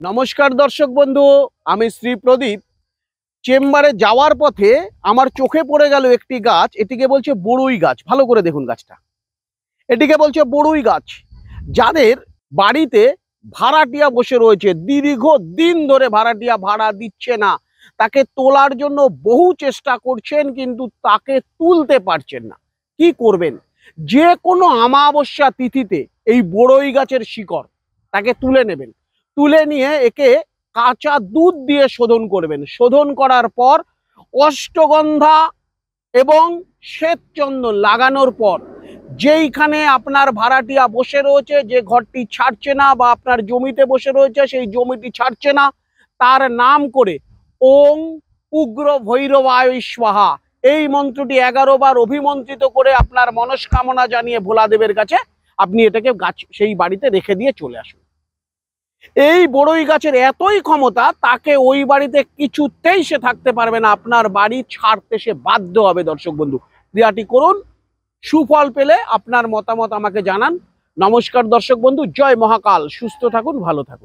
নমস্কার দর্শক বন্ধু, আমি শ্রী প্রদীপ। চেম্বারে যাওয়ার পথে আমার চোখে পড়ে গেল একটি গাছ। এটিকে বলছে বড়ুই গাছ। ভালো করে দেখুন গাছটা, এটিকে বলছে বড়ুই গাছ। যাদের বাড়িতে ভাড়াটিয়া বসে রয়েছে, দীর্ঘ দিন ধরে ভাড়াটিয়া ভাড়া দিচ্ছে না, তাকে তোলার জন্য বহু চেষ্টা করছেন কিন্তু তাকে তুলতে পারছেন না, কি করবেন? যে কোনো অমাবস্যা তিথিতে এই বড়ুই গাছের শিকড় তাকে তুলে নেবেন, তুলে নিয়ে একে কাঁচা দুধ দিয়ে শোধন করবেন। শোধন করার পর অষ্টগন্ধা এবং শ্বেতচন্দন লাগানোর পর যেইখানে আপনার ভাড়াটিয়া বসে রয়েছে, যে ঘরটি ছাড়ছে না বা আপনার জমিতে বসে রয়েছে সেই জমিটি ছাড়ছে না, তার নাম করে ওং উগ্র ভৈরবায় স্বাহা এই মন্ত্রটি 11 বার অভিমন্ত্রিত করে আপনার মনস্কামনা জানিয়ে ভোলাদেবের কাছে আপনি এটাকে গাছ সেই বাড়িতে রেখে দিয়ে চলে আসুন। এই বড়ই গাছের এতই ক্ষমতা, তাকে ওই বাড়িতে কিছুতেই সে থাকতে পারবে না, আপনার বাড়ি ছাড়তে সে বাধ্য হবে। দর্শক বন্ধু, ক্রিয়াটি করুন, সুফল পেলে আপনার মতামত আমাকে জানান। নমস্কার দর্শক বন্ধু, জয় মহাকাল। সুস্থ থাকুন, ভালো থাকুন।